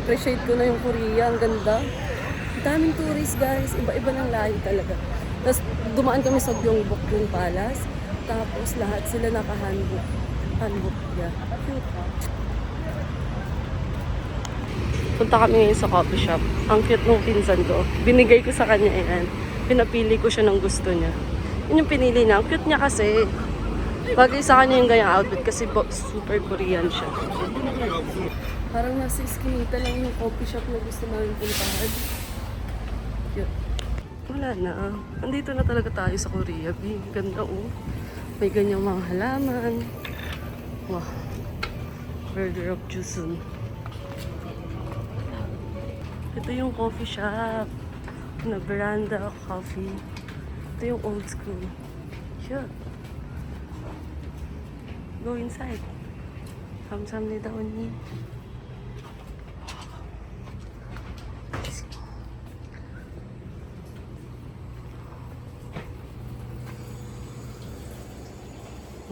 na-appreciate ko na yung Korea. Ang ganda. Daming tourists guys. Iba-iba ng lahi talaga. Tapos dumaan kami sa Gyeongbokgung Palace. Tapos lahat sila naka-hanbok. Hanbok, yeah. Cute. Punta kami ngayon sa coffee shop. Ang cute nung pinsan ko. Binigay ko sa kanya yan. Pinapili ko siya ng gusto niya. Yun yung pinili niya. Ang cute niya kasi. Bagay sa kanya yung ganyang outfit kasi super Korean siya. Parang nasa iskinita lang yung coffee shop na gusto namin puntahan. Cute. Wala na. Andito na talaga tayo sa Korea. Ganda oh. May ganyang mga halaman. Wow. Burger of Jusun. Ito yung coffee shop. Na veranda coffee. Ito yung old school. Cute. Go inside. 감사합니다, 언니.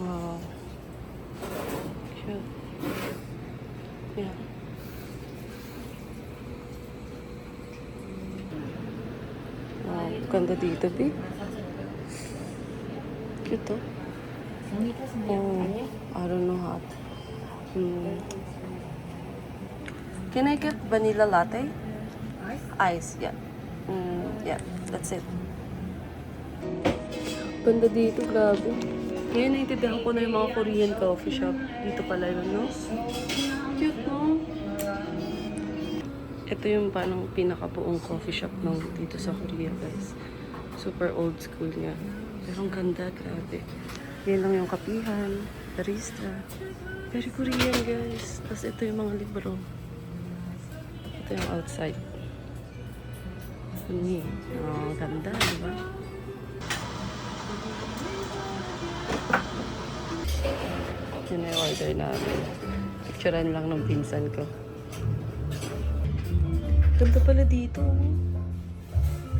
Wow. Cute. Yeah. Wow, ganda dito, B. Cute, oh. Oh, I don't know how. Can I get vanilla latte? Ice, yeah. Yeah, that's it. Ganda dito, grabe. Ngayon, naintindihan ko na yung mga Korean coffee shop. Dito pala yun, no? Cute, no? Ito yung parang pinakabuong coffee shop ng dito sa Korea, guys. Super old school niya. Pero ang ganda, grabe. Yan lang yung kapihan, barista. Very Korean, guys. Tapos ito yung mga libro. Ito yung outside. Oh, ganda, di ba? Yun yung order namin. Picturean lang ng pinsan ko. Ganda pala dito.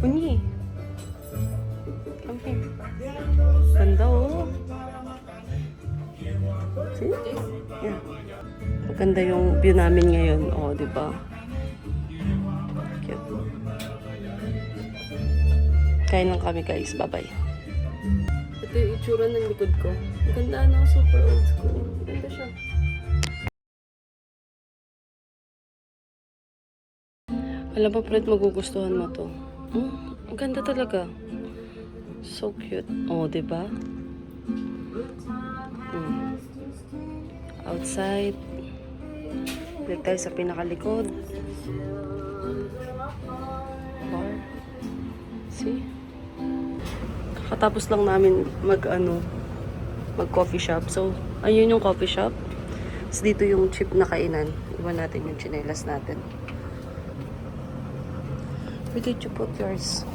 Unyi. Camping. Ganda oh. See? Yeah. Maganda yung view namin ngayon. Oh, di ba? Cute. Kain lang kami guys. Bye-bye. Ito yung itsura ng likod ko. Ang ganda no? Super old school. Ganda siya. Alam mo, Fred, magugustuhan mo to. Ang ganda talaga. So cute. Oh, di ba? Outside. Balik tayo sa pinakalikod. Bar. See? Kakatapos lang namin mag coffee shop. So, ayun yung coffee shop. Tapos dito yung cheap na kainan. Iwan natin yung tsinelas natin. Where did you put yours?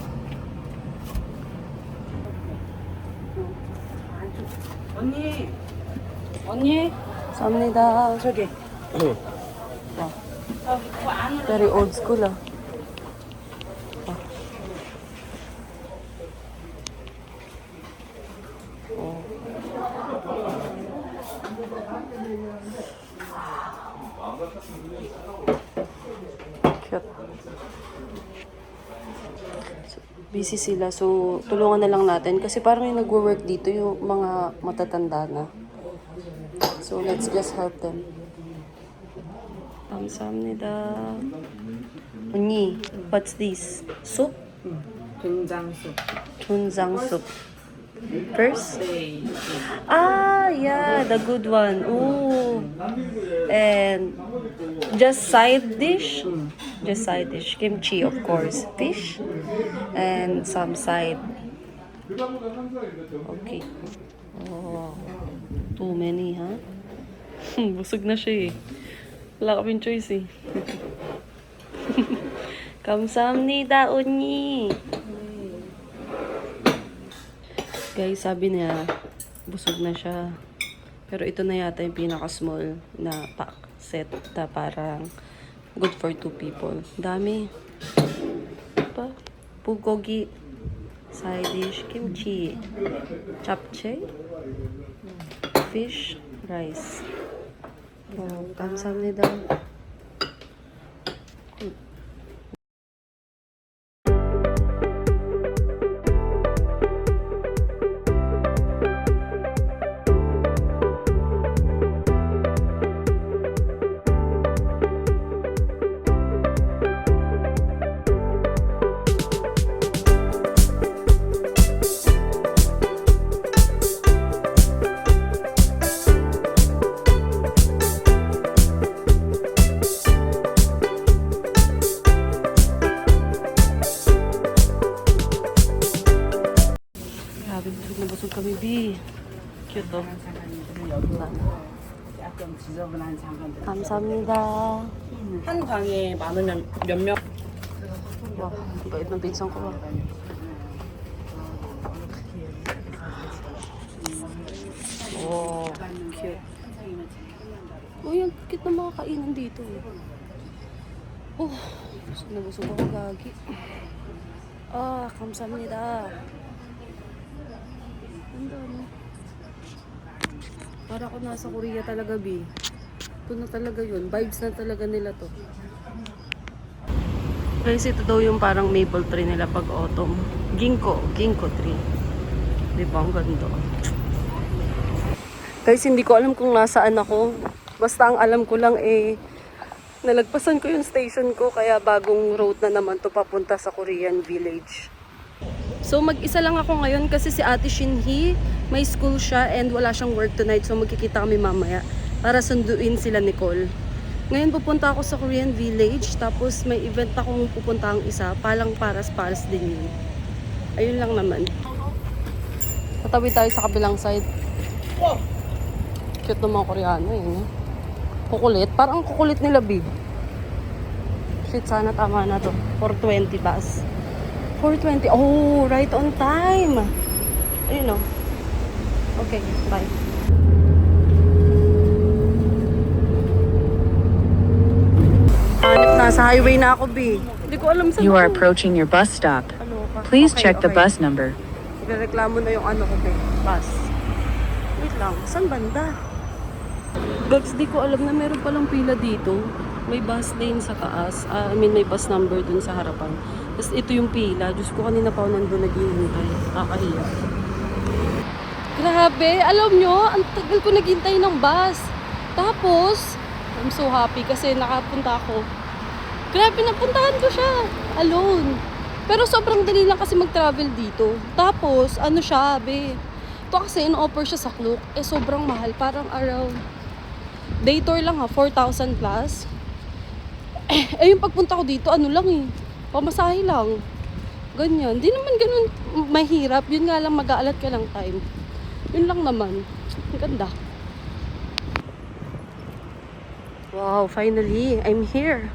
언니! 언니! 감사합니다. 저기. 와. Very old school ah. Oh. Cute. Busy sila. So, tulungan na lang natin. Kasi parang yung nagwo-work dito yung mga matatanda na. So, let's just help them. 감사합니다. 언니, what's this? Soup? 된장 soup. Chunjang soup. First? Ah, yeah, the good one. Ooh. And just side dish? Just side dish. Kimchi, of course. Fish. And some side. Okay. Oh. Too many, ha? Busog na siya eh. Wala kaming choice eh. 감사합니다, 언니. Guys, sabi niya, busog na siya. Pero ito na yata yung pinaka-small na pack set na parang good for 2 people. Dami. Pa? Bulgogi. Side dish. Kimchi. Japchae. Fish. Rice. Oh, 감사합니다. cute to. 약간 지저분한 장관들. 감사합니다. 한 방에 많으면 몇 명? Wow, ang bait ng pinsan ko. Oh, cute. Uy, ang cute ng mga kainan dito. Oh, busog ako gagi. Ah, 감사합니다. Ang dami. Para ako nasa Korea talaga, B. Ito na talaga yun. Vibes na talaga nila to. Guys, ito daw yung parang maple tree nila pag autumn. Ginkgo tree. Di ba? Ang ganda. Guys, hindi ko alam kung nasaan ako. Basta ang alam ko lang nalagpasan ko yung station ko kaya bagong road na naman to papunta sa Korean Village. So mag-isa lang ako ngayon kasi si Ate Shinhee, may school siya and wala siyang work tonight so magkikita kami mamaya para sunduin sila Nicole. Ngayon pupunta ako sa Korean Village tapos may event akong pupuntahang isa, palang paras din yun. Ayun lang naman. Tatawi tayo sa kabilang side. Cute ng mga Koreano eh. Kukulit. Parang kukulit nila, babe. Shit, sana tama na to. 4:20 bus. 4:20. Oh, right on time. Ayun o. Okay, bye. Nasa highway na ako, B. Hindi ko alam saan You are ako. approaching your bus stop. Ano ka? Please Okay, check the okay. bus number. Reklamo na yung ano ko, be. Bus. Wait lang. Saan banda? Guys, di ko alam na meron palang pila dito. May bus lane sa taas. May bus number dun sa harapan. Tapos ito yung pila. Diyos ko, kanina pa ako nandun naghihintay. Kakahiya. Grabe, alam nyo, ang tagal ko naghintay ng bus. Tapos, I'm so happy kasi nakapunta ako. Grabe, napuntahan ko siya. Alone. Pero sobrang dali lang kasi mag-travel dito. Tapos, ano siya, be. Ito kasi, in-offer siya sa Klook. Sobrang mahal. Parang around, day tour lang ha, 4,000 plus. Yung pagpunta ko dito, ano lang pamasahe lang. Ganyan. Di naman ganun mahirap. Yun nga lang, mag-aalat ka lang time. Yun lang naman. Ang ganda. Wow, finally, I'm here.